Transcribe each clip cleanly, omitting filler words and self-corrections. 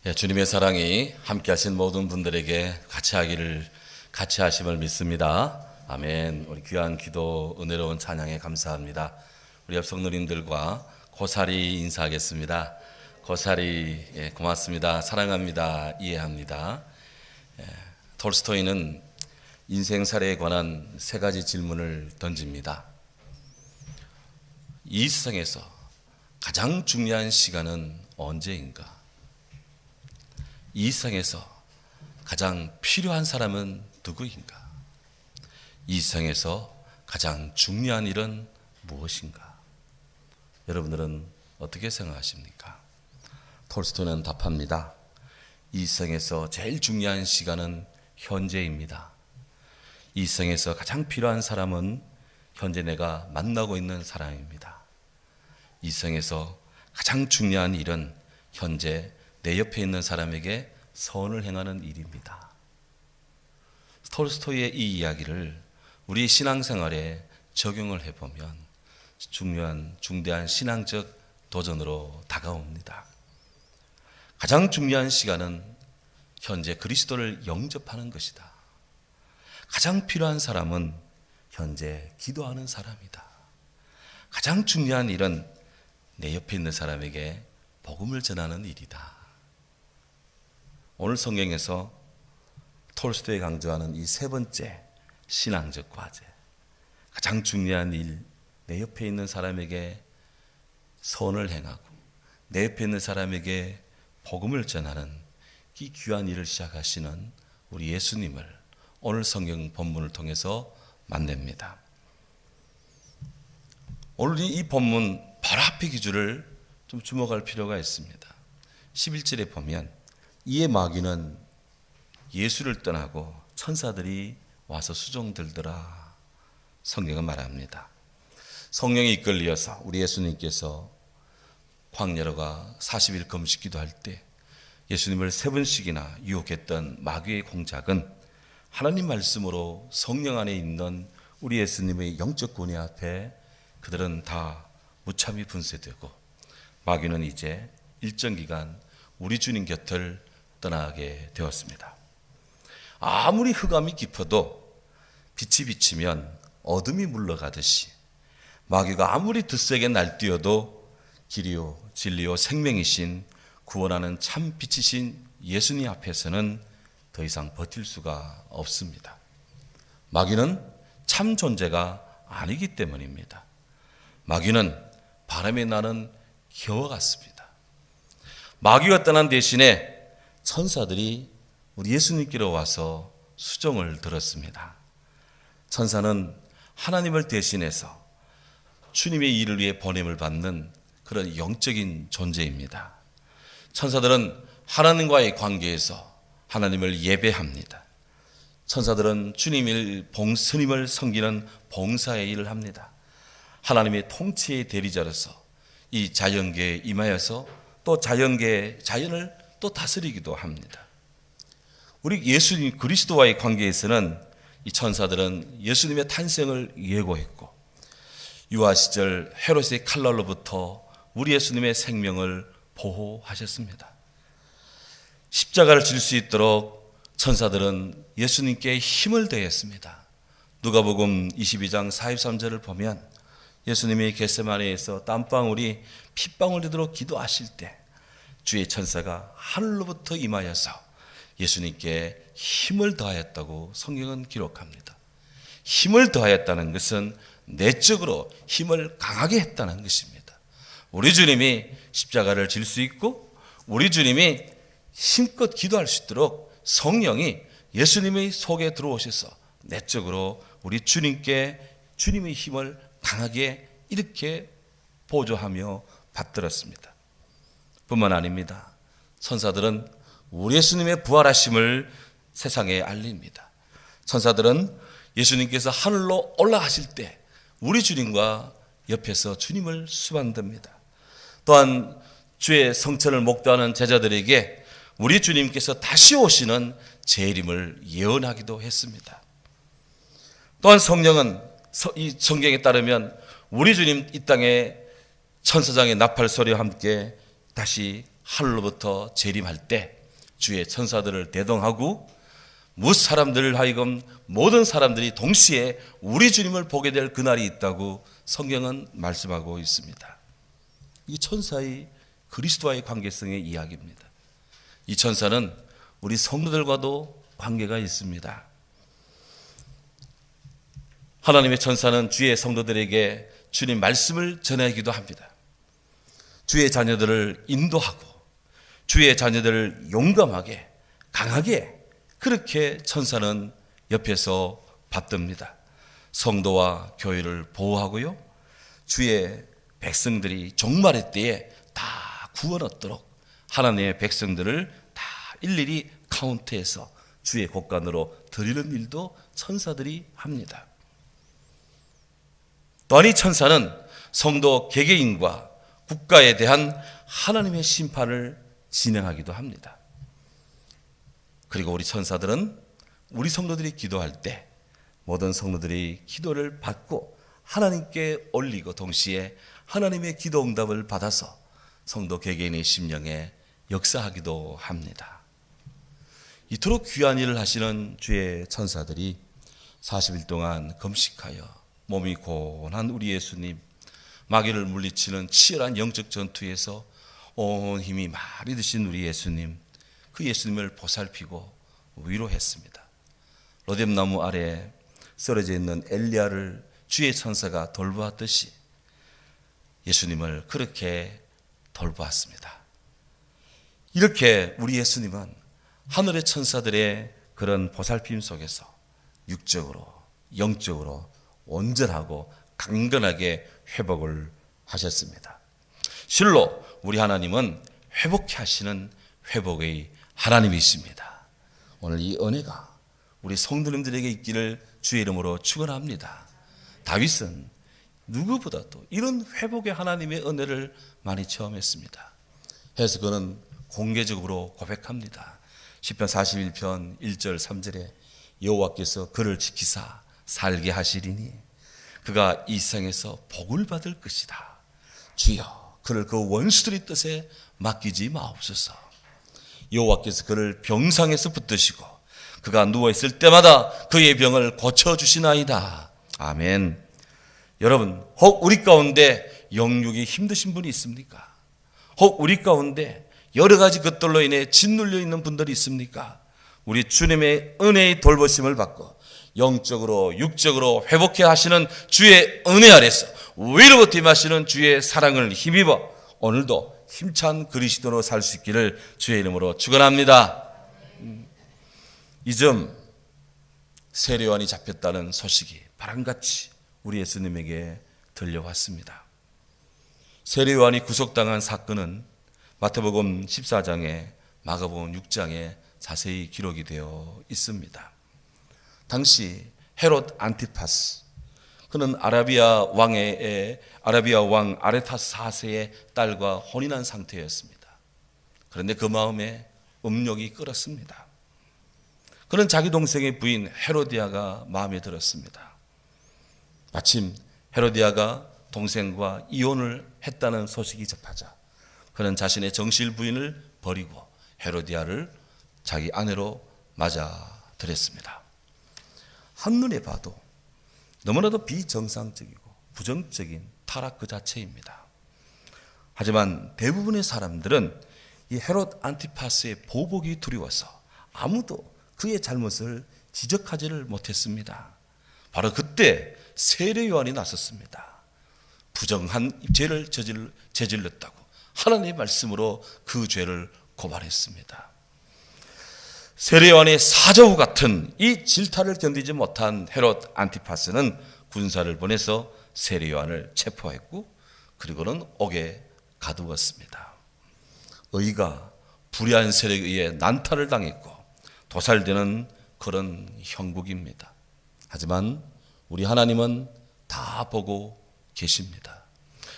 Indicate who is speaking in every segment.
Speaker 1: 주님의 사랑이 함께 하신 모든 분들에게 같이 하심을 믿습니다. 아멘. 우리 귀한 기도, 은혜로운 찬양에 감사합니다. 우리 옆 성도님들과 고사리 인사하겠습니다. 고사리, 고맙습니다. 사랑합니다. 이해합니다. 톨스토이는 인생살이에 관한 세 가지 질문을 던집니다. 이 세상에서 가장 중요한 시간은 언제인가? 이 세상에서 가장 필요한 사람은 누구인가? 이 세상에서 가장 중요한 일은 무엇인가? 여러분들은 어떻게 생각하십니까? 톨스토이는 답합니다. 이 세상에서 제일 중요한 시간은 현재입니다. 이 세상에서 가장 필요한 사람은 현재 내가 만나고 있는 사람입니다. 이 세상에서 가장 중요한 일은 현재 내 옆에 있는 사람에게 선을 행하는 일입니다. 톨스토이의 이 이야기를 우리 신앙생활에 적용을 해보면 중대한 신앙적 도전으로 다가옵니다. 가장 중요한 시간은 현재 그리스도를 영접하는 것이다. 가장 필요한 사람은 현재 기도하는 사람이다. 가장 중요한 일은 내 옆에 있는 사람에게 복음을 전하는 일이다. 오늘 성경에서 톨스토이 강조하는 이 세 번째 신앙적 과제, 가장 중요한 일, 내 옆에 있는 사람에게 선을 행하고 내 옆에 있는 사람에게 복음을 전하는 이 귀한 일을 시작하시는 우리 예수님을 오늘 성경 본문을 통해서 만납니다. 오늘 이 본문 바로 앞의 기준을 좀 주목할 필요가 있습니다. 11절에 보면 이에 마귀는 예수를 떠나고 천사들이 와서 수종들더라. 성경은 말합니다. 성령이 이끌리어서 우리 예수님께서 광야로가 40일 금식 기도할 때 예수님을 3번씩이나 유혹했던 마귀의 공작은 하나님 말씀으로 성령 안에 있는 우리 예수님의 영적 권위 앞에 그들은 다 무참히 분쇄되고 마귀는 이제 일정 기간 우리 주님 곁을 떠나게 되었습니다. 아무리 흑암이 깊어도 빛이 비치면 어둠이 물러가듯이 마귀가 아무리 드세게 날뛰어도 길이요 진리요 생명이신 구원하는 참 빛이신 예수님 앞에서는 더 이상 버틸 수가 없습니다. 마귀는 참 존재가 아니기 때문입니다. 마귀는 바람에 나는 겨와 같습니다. 마귀가 떠난 대신에 천사들이 우리 예수님께로 와서 수종을 들었습니다. 천사는 하나님을 대신해서 주님의 일을 위해 보냄을 받는 그런 영적인 존재입니다. 천사들은 하나님과의 관계에서 하나님을 예배합니다. 천사들은 스님을 섬기는 봉사의 일을 합니다. 하나님의 통치의 대리자로서 이 자연계에 임하여서 또 자연을 또 다스리기도 합니다. 우리 예수님 그리스도와의 관계에서는 이 천사들은 예수님의 탄생을 예고했고 유아 시절 헤롯의 칼날로부터 우리 예수님의 생명을 보호하셨습니다. 십자가를 질 수 있도록 천사들은 예수님께 힘을 더했습니다. 누가복음 22장 43절을 보면 예수님이 겟세마네에서 땀방울이 핏방울 되도록 기도하실 때 주의 천사가 하늘로부터 임하여서 예수님께 힘을 더하였다고 성경은 기록합니다. 힘을 더하였다는 것은 내적으로 힘을 강하게 했다는 것입니다. 우리 주님이 십자가를 질 수 있고 우리 주님이 힘껏 기도할 수 있도록 성령이 예수님의 속에 들어오셔서 내적으로 우리 주님의 힘을 강하게 이렇게 보조하며 받들었습니다. 뿐만 아닙니다. 천사들은 우리 예수님의 부활하심을 세상에 알립니다. 천사들은 예수님께서 하늘로 올라가실 때 우리 주님과 옆에서 주님을 수반됩니다. 또한 주의 성천을 목도하는 제자들에게 우리 주님께서 다시 오시는 재림을 예언하기도 했습니다. 또한 성령은 이 성경에 따르면 우리 주님 이 땅에 천사장의 나팔 소리와 함께 다시 하늘로부터 재림할 때 주의 천사들을 대동하고 뭇 사람들을 하여금 모든 사람들이 동시에 우리 주님을 보게 될 그날이 있다고 성경은 말씀하고 있습니다. 이 천사의 그리스도와의 관계성의 이야기입니다. 이 천사는 우리 성도들과도 관계가 있습니다. 하나님의 천사는 주의 성도들에게 주님 말씀을 전하기도 합니다. 주의 자녀들을 인도하고 주의 자녀들을 용감하게 강하게 그렇게 천사는 옆에서 받듭니다. 성도와 교회를 보호하고요. 주의 백성들이 종말의 때에 다 구원 얻도록 하나님의 백성들을 다 일일이 카운트해서 주의 곳간으로 드리는 일도 천사들이 합니다. 또한 이 천사는 성도 개개인과 국가에 대한 하나님의 심판을 진행하기도 합니다. 그리고 우리 천사들은 우리 성도들이 기도할 때 모든 성도들이 기도를 받고 하나님께 올리고 동시에 하나님의 기도 응답을 받아서 성도 개개인의 심령에 역사하기도 합니다. 이토록 귀한 일을 하시는 주의 천사들이 40일 동안 금식하여 몸이 고운한 우리 예수님, 마귀를 물리치는 치열한 영적 전투에서 온 힘이 많이 드신 우리 예수님, 그 예수님을 보살피고 위로했습니다. 로뎀나무 아래 쓰러져 있는 엘리야를 주의 천사가 돌보았듯이 예수님을 그렇게 돌보았습니다. 이렇게 우리 예수님은 하늘의 천사들의 그런 보살핌 속에서 육적으로 영적으로 온전하고 강건하게 회복을 하셨습니다. 실로 우리 하나님은 회복케 하시는 회복의 하나님이십니다. 오늘 이 은혜가 우리 성도님들에게 있기를 주의 이름으로 축원합니다. 다윗은 누구보다도 이런 회복의 하나님의 은혜를 많이 체험했습니다. 그래서 그는 공개적으로 고백합니다. 시편 41편 1절 3절에 여호와께서 그를 지키사 살게 하시리니 그가 이 세상에서 복을 받을 것이다. 주여 그를 그 원수들의 뜻에 맡기지 마옵소서. 여호와께서 그를 병상에서 붙드시고 그가 누워있을 때마다 그의 병을 고쳐주시나이다. 아멘. 여러분, 혹 우리 가운데 영육이 힘드신 분이 있습니까? 혹 우리 가운데 여러 가지 것들로 인해 짓눌려 있는 분들이 있습니까? 우리 주님의 은혜의 돌보심을 받고 영적으로 육적으로 회복해 하시는 주의 은혜 아래서 위로부터 임하시는 주의 사랑을 힘입어 오늘도 힘찬 그리스도로 살 수 있기를 주의 이름으로 축원합니다. 이 점 세례요한이 잡혔다는 소식이 바람같이 우리 예수님에게 들려왔습니다. 세례요한이 구속당한 사건은 마태복음 14장에 마가복음 6장에 자세히 기록이 되어 있습니다. 당시 헤롯 안티파스, 그는 아라비아 왕 아레타스 4세의 딸과 혼인한 상태였습니다. 그런데 그 마음에 음욕이 끓었습니다. 그는 자기 동생의 부인 헤로디아가 마음에 들었습니다. 마침 헤로디아가 동생과 이혼을 했다는 소식이 접하자 그는 자신의 정실 부인을 버리고 헤로디아를 자기 아내로 맞아들였습니다. 한눈에 봐도 너무나도 비정상적이고 부정적인 타락 그 자체입니다. 하지만 대부분의 사람들은 이 헤롯 안티파스의 보복이 두려워서 아무도 그의 잘못을 지적하지를 못했습니다. 바로 그때 세례 요한이 나섰습니다. 부정한 죄를 저질렀다고 하나님의 말씀으로 그 죄를 고발했습니다. 세례 요한의 사저우 같은 이 질타를 견디지 못한 헤롯 안티파스는 군사를 보내서 세례 요한을 체포했고 그리고는 옥에 가두었습니다. 의가 불의한 세력에 의해 난탈을 당했고 도살되는 그런 형국입니다. 하지만 우리 하나님은 다 보고 계십니다.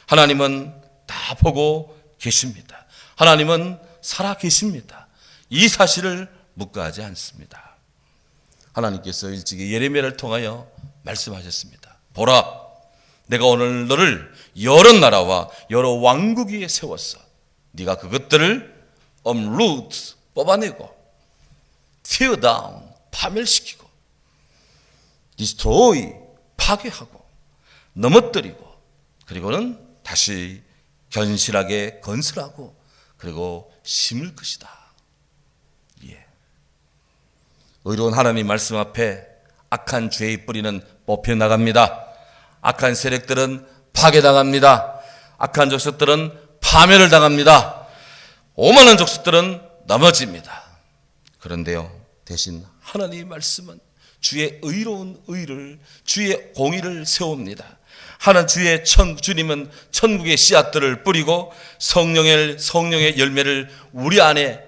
Speaker 1: 하나님은 다 보고 계십니다. 하나님은 살아 계십니다. 이 사실을 묵과하지 않습니다. 하나님께서 일찍이 예레미야를 통하여 말씀하셨습니다. 보라, 내가 오늘 너를 여러 나라와 여러 왕국 위에 세웠어. 네가 그것들을 uproot, 뽑아내고, tear down, 파멸시키고, destroy, 파괴하고, 넘어뜨리고, 그리고는 다시 견실하게 건설하고, 그리고 심을 것이다. 예. 의로운 하나님 말씀 앞에 악한 죄의 뿌리는 뽑혀나갑니다. 악한 세력들은 파괴당합니다. 악한 족속들은 파멸을 당합니다. 오만한 족속들은 넘어집니다. 그런데요, 대신 하나님의 말씀은 주의 의로운 의를, 주의 공의를 세웁니다. 주님은 천국의 씨앗들을 뿌리고 성령의 열매를 우리 안에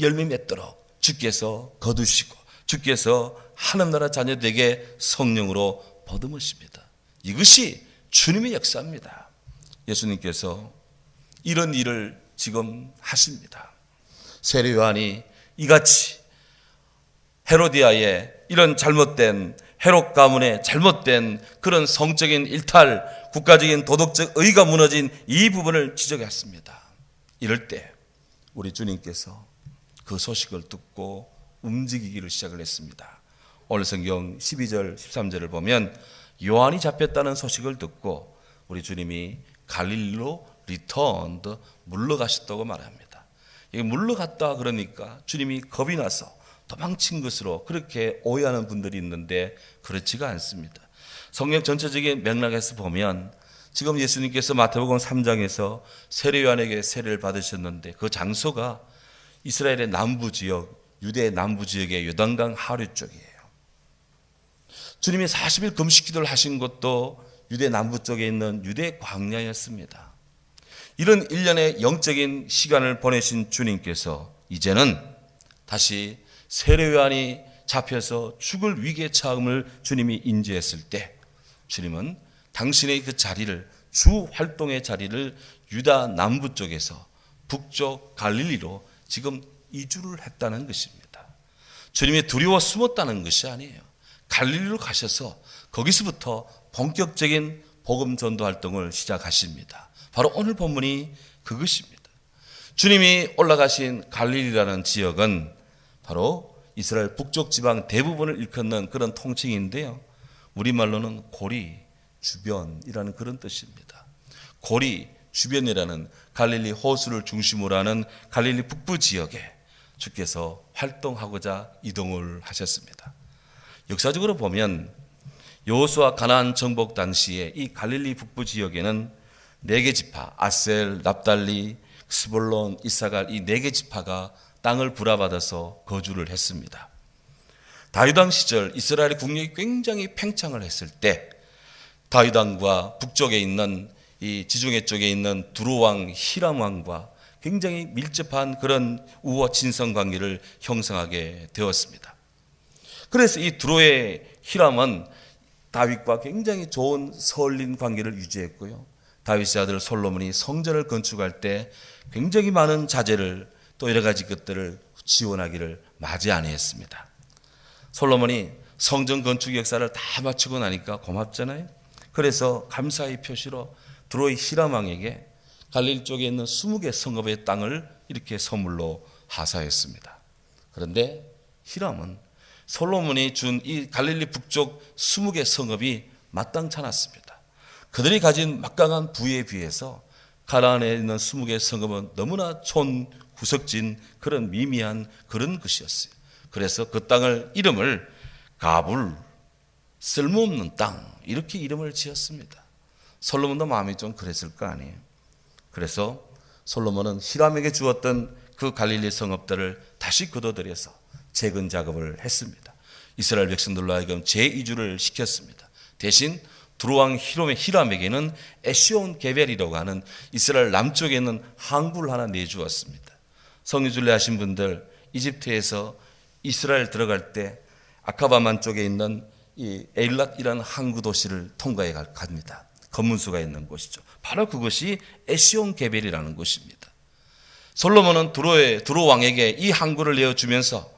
Speaker 1: 열매 맺도록 주께서 거두시고 주께서 하늘나라 자녀들에게 성령으로 보듬으십니다. 이것이 주님의 역사입니다. 예수님께서 이런 일을 지금 하십니다. 세례 요한이 이같이 헤로디아의 이런 잘못된 헤롯 가문의 잘못된 그런 성적인 일탈, 국가적인 도덕적 의가 무너진 이 부분을 지적했습니다. 이럴 때 우리 주님께서 그 소식을 듣고 움직이기를 시작을 했습니다. 오늘 성경 12절 13절을 보면 요한이 잡혔다는 소식을 듣고 우리 주님이 갈릴리로 returned, 물러가셨다고 말합니다. 이게 물러갔다 그러니까 주님이 겁이 나서 도망친 것으로 그렇게 오해하는 분들이 있는데 그렇지가 않습니다. 성경 전체적인 맥락에서 보면 지금 예수님께서 마태복음 3장에서 세례 요한에게 세례를 받으셨는데 그 장소가 이스라엘의 남부 지역, 유대의 남부 지역의 요단강 하류 쪽이에요. 주님이 40일 금식 기도를 하신 것도 유대 남부 쪽에 있는 유대 광야였습니다. 이런 일련의 영적인 시간을 보내신 주님께서 이제는 다시 세례 요한이 잡혀서 죽을 위기에 처함을 주님이 인지했을 때 주님은 당신의 그 자리를, 주 활동의 자리를 유다 남부 쪽에서 북쪽 갈릴리로 지금 이주를 했다는 것입니다. 주님이 두려워 숨었다는 것이 아니에요. 갈릴리로 가셔서 거기서부터 본격적인 복음 전도 활동을 시작하십니다. 바로 오늘 본문이 그것입니다. 주님이 올라가신 갈릴리라는 지역은 바로 이스라엘 북쪽 지방 대부분을 일컫는 그런 통칭인데요. 우리말로는 고리, 주변이라는 그런 뜻입니다. 고리, 주변이라는 갈릴리 호수를 중심으로 하는 갈릴리 북부 지역에 주께서 활동하고자 이동을 하셨습니다. 역사적으로 보면 여호수아 가나안 정복 당시에 이 갈릴리 북부 지역에는 4개 지파, 아셀, 납달리, 스볼론, 이사갈 이 4개 지파가 땅을 불화받아서 거주를 했습니다. 다윗 왕 시절 이스라엘의 국력이 굉장히 팽창을 했을 때 다윗 왕과 북쪽에 있는 이 지중해 쪽에 있는 두로 왕, 히람 왕과 굉장히 밀접한 그런 우호 친선 관계를 형성하게 되었습니다. 그래서 이 두로의 히람은 다윗과 굉장히 좋은 서울린 관계를 유지했고요. 다윗의 아들 솔로몬이 성전을 건축할 때 굉장히 많은 자재를 또 여러 가지 것들을 지원하기를 맞이 아니했습니다. 솔로몬이 성전 건축 역사를 다 마치고 나니까 고맙잖아요. 그래서 감사의 표시로 두로의 히람 왕에게 갈릴리 쪽에 있는 20개 성읍의 땅을 이렇게 선물로 하사했습니다. 그런데 히람은 솔로몬이 준 이 갈릴리 북쪽 20개 성읍이 마땅치 않았습니다. 그들이 가진 막강한 부에 비해서 가나안에 있는 20개 성읍은 너무나 촌구석진 그런 미미한 그런 것이었어요. 그래서 그 땅을 이름을 가불, 쓸모없는 땅 이렇게 이름을 지었습니다. 솔로몬도 마음이 좀 그랬을 거 아니에요. 그래서 솔로몬은 히람에게 주었던 그 갈릴리 성읍들을 다시 거둬들여서 재건 작업을 했습니다. 이스라엘 백성들로 하여금 재이주를 시켰습니다. 대신 두로왕 히람에게는 에시온 게벨이라고 하는 이스라엘 남쪽에 있는 항구를 하나 내주었습니다. 성유순례 하신 분들 이집트에서 이스라엘 들어갈 때 아카바만 쪽에 있는 이 에일랏이라는 항구 도시를 통과해 갑니다. 검문소가 있는 곳이죠. 바로 그것이 에시온 게벨이라는 곳입니다. 솔로몬은 두로 왕에게 이 항구를 내어주면서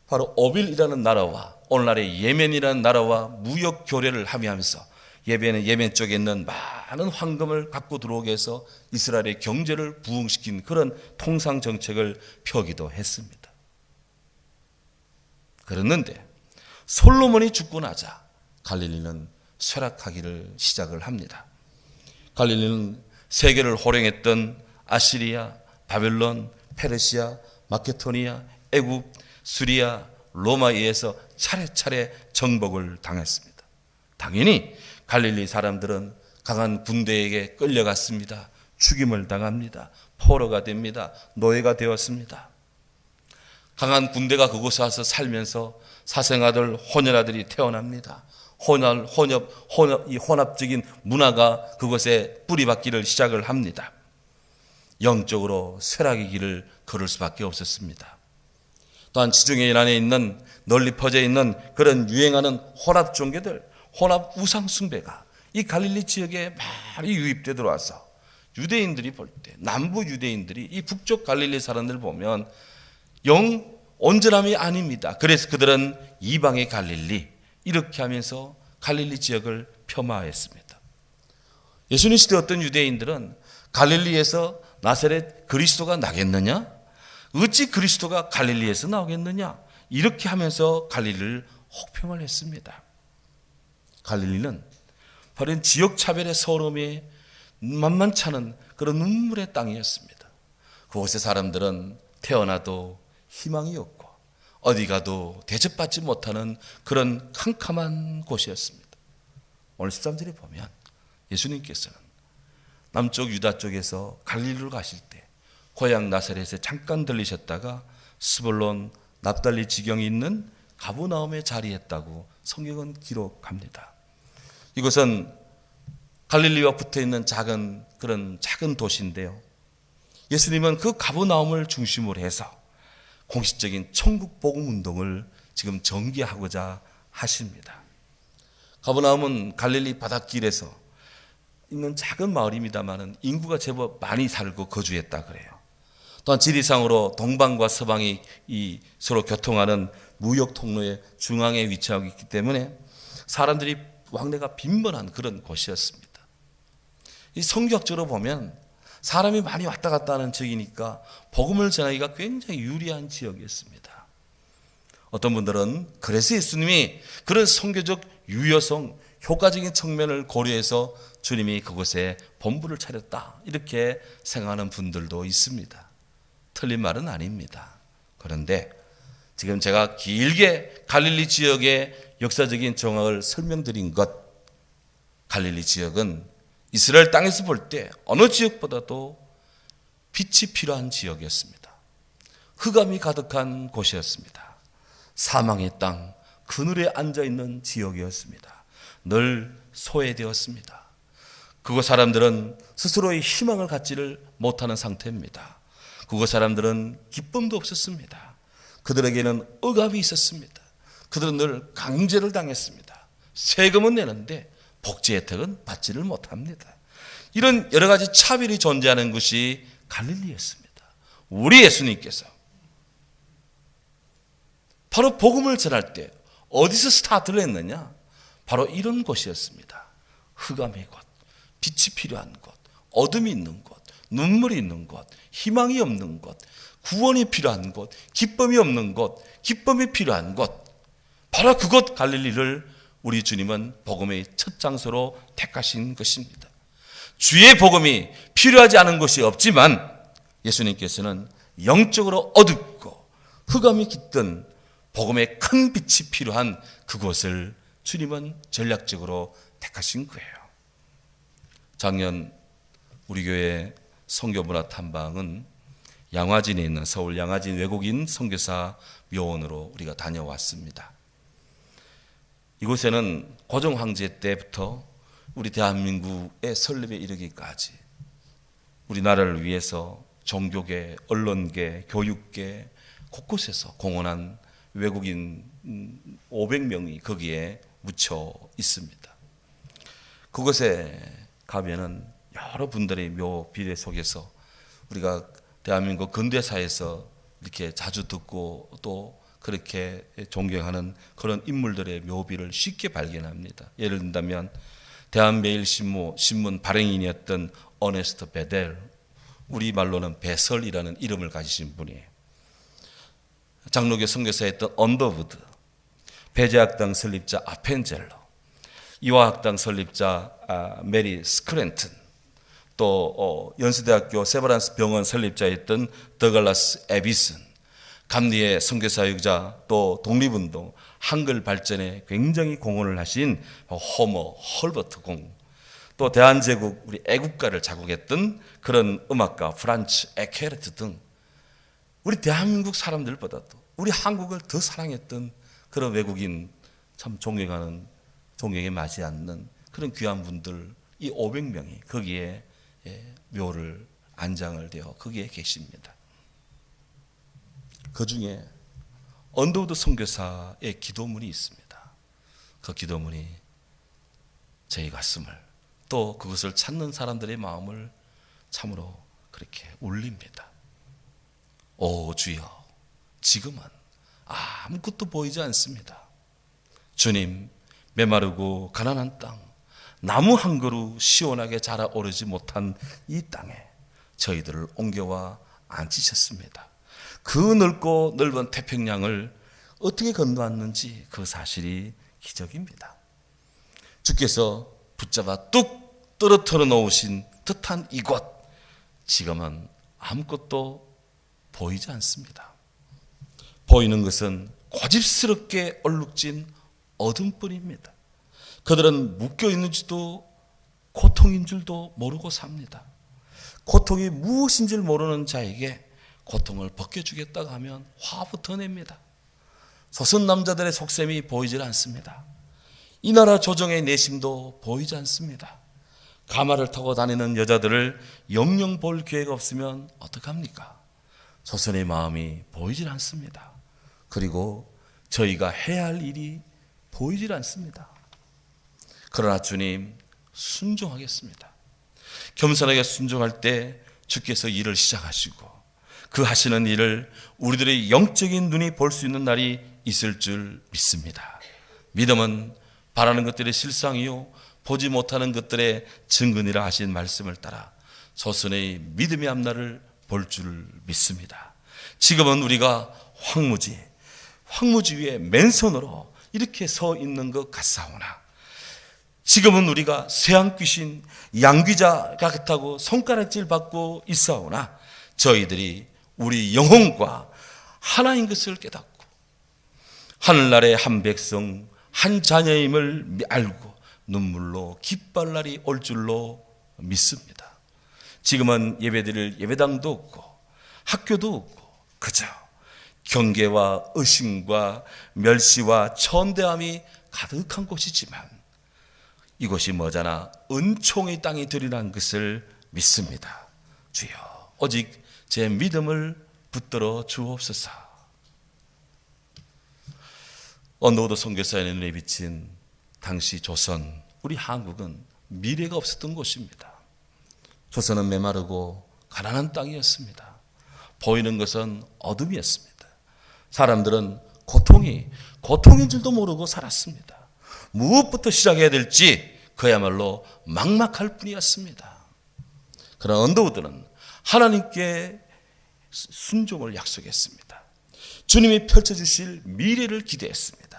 Speaker 1: 바로 오빌이라는 나라와 오늘날의 예멘이라는 나라와 무역 교류를 하면서 예멘 쪽에 있는 많은 황금을 갖고 들어오게 해서 이스라엘의 경제를 부흥시킨 그런 통상 정책을 펴기도 했습니다. 그랬는데 솔로몬이 죽고 나자 갈릴리는 쇠락하기를 시작을 합니다. 갈릴리는 세계를 호령했던 아시리아, 바벨론, 페르시아, 마케도니아, 애굽, 수리아, 로마에 의해서 차례차례 정복을 당했습니다. 당연히 갈릴리 사람들은 강한 군대에게 끌려갔습니다. 죽임을 당합니다. 포로가 됩니다. 노예가 되었습니다. 강한 군대가 그곳에 와서 살면서 사생아들, 혼혈아들이 태어납니다. 이 혼합적인 문화가 그곳에 뿌리박기를 시작을 합니다. 영적으로 쇠락의 길을 걸을 수밖에 없었습니다. 또한 지중해 연안에 있는 널리 퍼져 있는 그런 유행하는 혼합 종교들, 혼합 우상 숭배가 이 갈릴리 지역에 많이 유입돼 들어와서 유대인들이 볼 때, 남부 유대인들이 이 북쪽 갈릴리 사람들 보면 영 온전함이 아닙니다. 그래서 그들은 이방의 갈릴리 이렇게 하면서 갈릴리 지역을 폄하했습니다. 예수님 시대 어떤 유대인들은 갈릴리에서 나사렛 그리스도가 나겠느냐? 어찌 그리스도가 갈릴리에서 나오겠느냐? 이렇게 하면서 갈릴리를 혹평을 했습니다. 갈릴리는 바로 지역 차별의 서러움에 만만치 않은 그런 눈물의 땅이었습니다. 그곳의 사람들은 태어나도 희망이 없고 어디 가도 대접받지 못하는 그런 캄캄한 곳이었습니다. 오늘 13절에 보면 예수님께서는 남쪽 유다 쪽에서 갈릴리로 가실 때 고향 나사렛에 잠깐 들리셨다가 스불론 납달리 지경이 있는 가버나움에 자리했다고 성경은 기록합니다. 이곳은 갈릴리와 붙어있는 작은 도시인데요. 예수님은 그 가버나움을 중심으로 해서 공식적인 천국 복음 운동을 지금 전개하고자 하십니다. 가버나움은 갈릴리 바닷길에서 있는 작은 마을입니다만은 인구가 제법 많이 살고 거주했다 그래요. 또한 지리상으로 동방과 서방이 서로 교통하는 무역 통로의 중앙에 위치하고 있기 때문에 사람들이 왕래가 빈번한 그런 곳이었습니다. 이 성경적으로 보면 사람이 많이 왔다 갔다 하는 지역이니까 복음을 전하기가 굉장히 유리한 지역이었습니다. 어떤 분들은 그래서 예수님이 그런 선교적 유효성, 효과적인 측면을 고려해서 주님이 그곳에 본부를 차렸다 이렇게 생각하는 분들도 있습니다. 틀린 말은 아닙니다. 그런데 지금 제가 길게 갈릴리 지역의 역사적인 정황을 설명드린 것, 갈릴리 지역은 이스라엘 땅에서 볼 때 어느 지역보다도 빛이 필요한 지역이었습니다. 흑암이 가득한 곳이었습니다. 사망의 땅, 그늘에 앉아있는 지역이었습니다. 늘 소외되었습니다. 그곳 사람들은 스스로의 희망을 갖지를 못하는 상태입니다. 그곳 사람들은 기쁨도 없었습니다. 그들에게는 억압이 있었습니다. 그들은 늘 강제를 당했습니다. 세금은 내는데 복지 혜택은 받지를 못합니다. 이런 여러 가지 차별이 존재하는 것이 갈릴리였습니다. 우리 예수님께서 바로 복음을 전할 때 어디서 스타트를 했느냐? 바로 이런 곳이었습니다. 흑암의 곳, 빛이 필요한 곳, 어둠이 있는 곳, 눈물이 있는 곳, 희망이 없는 곳, 구원이 필요한 곳, 기쁨이 없는 곳, 기쁨이 필요한 곳, 바로 그곳 갈릴리를 우리 주님은 복음의 첫 장소로 택하신 것입니다. 주의 복음이 필요하지 않은 곳이 없지만 예수님께서는 영적으로 어둡고 흑암이 깃든 복음의 큰 빛이 필요한 그곳을 주님은 전략적으로 택하신 거예요. 작년 우리 교회 선교문화 탐방은 양화진에 있는 서울 양화진 외국인 선교사 묘원으로 우리가 다녀왔습니다. 이곳에는 고종 황제 때부터 우리 대한민국의 설립에 이르기까지 우리나라를 위해서 종교계, 언론계, 교육계 곳곳에서 공헌한 외국인 500명이 거기에 묻혀 있습니다. 그곳에 가면은 여러 분들의 묘 비례 속에서 우리가 대한민국 근대사에서 이렇게 자주 듣고 또 그렇게 존경하는 그런 인물들의 묘비를 쉽게 발견합니다. 예를 든다면 대한매일신문 발행인이었던 어네스트 베델, 우리말로는 배설이라는 이름을 가지신 분이에요. 장로교 선교사였던 언더우드, 배제학당 설립자 아펜젤러, 이화학당 설립자 메리 스크랜튼, 또 연세대학교 세브란스 병원 설립자였던 더글라스 에비슨, 감리의 선교사역자, 또 독립운동, 한글 발전에 굉장히 공헌을 하신 호머 헐버트 공, 또 대한제국 우리 애국가를 작곡했던 그런 음악가 프란츠 에케르트 등 우리 대한민국 사람들보다도 우리 한국을 더 사랑했던 그런 외국인, 참 존경에 맞지 않는 그런 귀한 분들, 이 500명이 거기에 묘를 안장을 되어 거기에 계십니다. 그 중에 언더우드 선교사의 기도문이 있습니다. 그 기도문이 저희 가슴을, 또 그것을 찾는 사람들의 마음을 참으로 그렇게 울립니다. 오 주여, 지금은 아무것도 보이지 않습니다. 주님, 메마르고 가난한 땅, 나무 한 그루 시원하게 자라오르지 못한 이 땅에 저희들을 옮겨와 앉히셨습니다. 그 넓고 넓은 태평양을 어떻게 건너왔는지 그 사실이 기적입니다. 주께서 붙잡아 뚝 떨어뜨려 놓으신 듯한 이곳, 지금은 아무것도 보이지 않습니다. 보이는 것은 고집스럽게 얼룩진 어둠뿐입니다. 그들은 묶여있는지도 고통인 줄도 모르고 삽니다. 고통이 무엇인 줄 모르는 자에게 고통을 벗겨주겠다고 하면 화부터 냅니다. 조선 남자들의 속셈이 보이질 않습니다. 이 나라 조정의 내심도 보이지 않습니다. 가마를 타고 다니는 여자들을 영영 볼 기회가 없으면 어떡합니까? 조선의 마음이 보이질 않습니다. 그리고 저희가 해야 할 일이 보이질 않습니다. 그러나 주님, 순종하겠습니다. 겸손하게 순종할 때 주께서 일을 시작하시고 그 하시는 일을 우리들의 영적인 눈이 볼 수 있는 날이 있을 줄 믿습니다. 믿음은 바라는 것들의 실상이요 보지 못하는 것들의 증거니라 하신 말씀을 따라 조선의 믿음의 앞날을 볼 줄 믿습니다. 지금은 우리가 황무지 위에 맨손으로 이렇게 서 있는 것 같사오나, 지금은 우리가 쇠양귀신 양귀자 같다고 손가락질 받고 있사오나, 저희들이 우리 영혼과 하나인 것을 깨닫고 하늘나라의 한 백성 한 자녀임을 알고 눈물로 기뻐할 날이 올 줄로 믿습니다. 지금은 예배드릴 예배당도 없고 학교도 없고 그저 경계와 의심과 멸시와 천대함이 가득한 곳이지만 이곳이 머지않아 은총의 땅이 되리라는 것을 믿습니다. 주여, 오직 제 믿음을 붙들어 주옵소서. 언더우드 선교사의 눈에 비친 당시 조선, 우리 한국은 미래가 없었던 곳입니다. 조선은 메마르고 가난한 땅이었습니다. 보이는 것은 어둠이었습니다. 사람들은 고통인 줄도 모르고 살았습니다. 무엇부터 시작해야 될지 그야말로 막막할 뿐이었습니다. 그러나 언더우드는 하나님께 순종을 약속했습니다. 주님이 펼쳐주실 미래를 기대했습니다.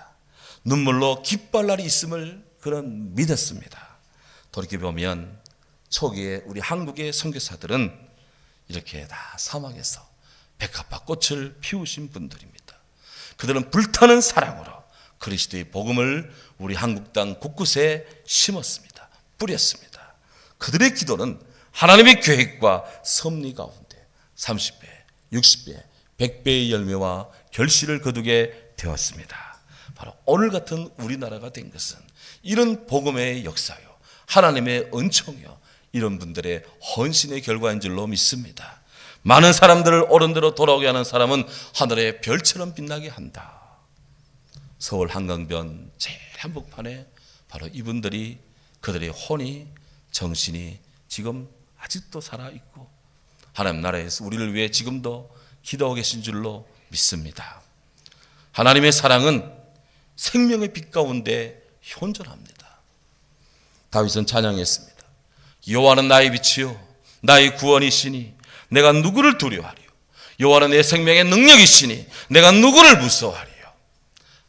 Speaker 1: 눈물로 기뻐할 날이 있음을 그는 믿었습니다. 돌이켜보면 초기에 우리 한국의 선교사들은 이렇게 다 사막에서 백합화 꽃을 피우신 분들입니다. 그들은 불타는 사랑으로 그리스도의 복음을 우리 한국 땅 곳곳에 심었습니다. 뿌렸습니다. 그들의 기도는 하나님의 계획과 섭리 가운데 30배, 60배, 100배의 열매와 결실을 거두게 되었습니다. 바로 오늘 같은 우리나라가 된 것은 이런 복음의 역사요, 하나님의 은총이요, 이런 분들의 헌신의 결과인 줄로 믿습니다. 많은 사람들을 옳은 대로 돌아오게 하는 사람은 하늘의 별처럼 빛나게 한다. 서울 한강변 제일 한복판에 바로 이분들이, 그들의 혼이, 정신이 지금 아직도 살아있고 하나님 나라에서 우리를 위해 지금도 기도하고 계신 줄로 믿습니다. 하나님의 사랑은 생명의 빛 가운데 현존합니다. 다윗은 찬양했습니다. 여호와는 나의 빛이요 나의 구원이시니 내가 누구를 두려워하리요. 여호와는 내 생명의 능력이시니 내가 누구를 무서워하리요.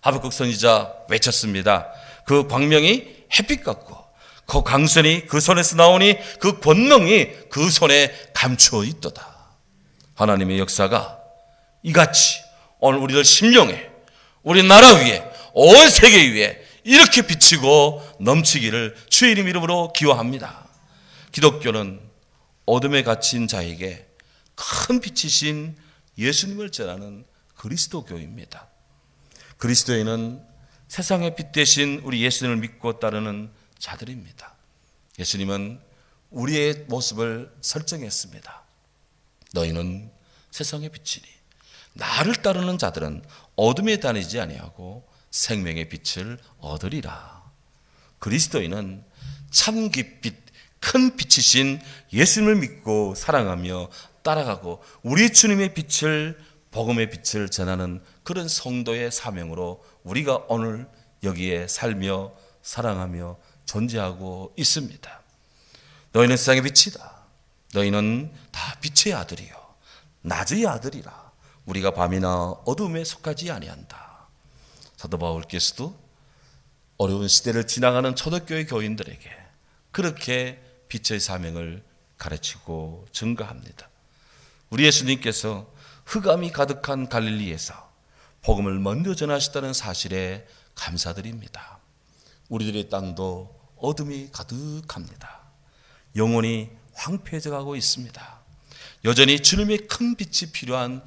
Speaker 1: 하박국 선지자 외쳤습니다. 그 광명이 햇빛 같고 그 강선이 그 손에서 나오니 그 권능이 그 손에 감추어 있도다. 하나님의 역사가 이같이 오늘 우리들 심령에, 우리 나라 위에, 온 세계 위에 이렇게 비치고 넘치기를 주의 이름으로 기원합니다. 기독교는 어둠에 갇힌 자에게 큰 빛이신 예수님을 전하는 그리스도교입니다. 그리스도인은 세상의 빛 대신 우리 예수님을 믿고 따르는 자들입니다. 예수님은 우리의 모습을 설정했습니다. 너희는 세상의 빛이니 나를 따르는 자들은 어둠에 다니지 아니하고 생명의 빛을 얻으리라. 그리스도인은 참 빛, 큰 빛이신 예수님을 믿고 사랑하며 따라가고 우리 주님의 빛을, 복음의 빛을 전하는 그런 성도의 사명으로 우리가 오늘 여기에 살며 사랑하며 존재하고 있습니다. 너희는 세상의 빛이다. 너희는 다 빛의 아들이요 낮의 아들이라. 우리가 밤이나 어둠에 속하지 아니한다. 사도 바울께서도 어려운 시대를 지나가는 초대교회 교인들에게 그렇게 빛의 사명을 가르치고 증거합니다. 우리 예수님께서 흑암이 가득한 갈릴리에서 복음을 먼저 전하셨다는 사실에 감사드립니다. 우리들의 땅도 어둠이 가득합니다. 영혼이 황폐해져 가고 있습니다. 여전히 주님의 큰 빛이 필요한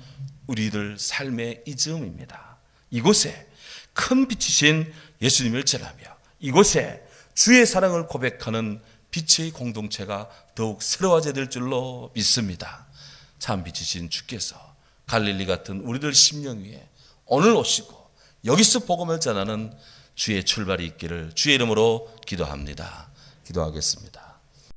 Speaker 1: 우리들 삶의 이 즈음입니다. 이곳에 큰 빛이신 예수님을 전하며 이곳에 주의 사랑을 고백하는 빛의 공동체가 더욱 새로워져야 될 줄로 믿습니다. 참 빛이신 주께서 갈릴리 같은 우리들 심령 위에 오늘 오시고 여기서 복음을 전하는 주의 출발이 있기를 주의 이름으로 기도합니다. 기도하겠습니다.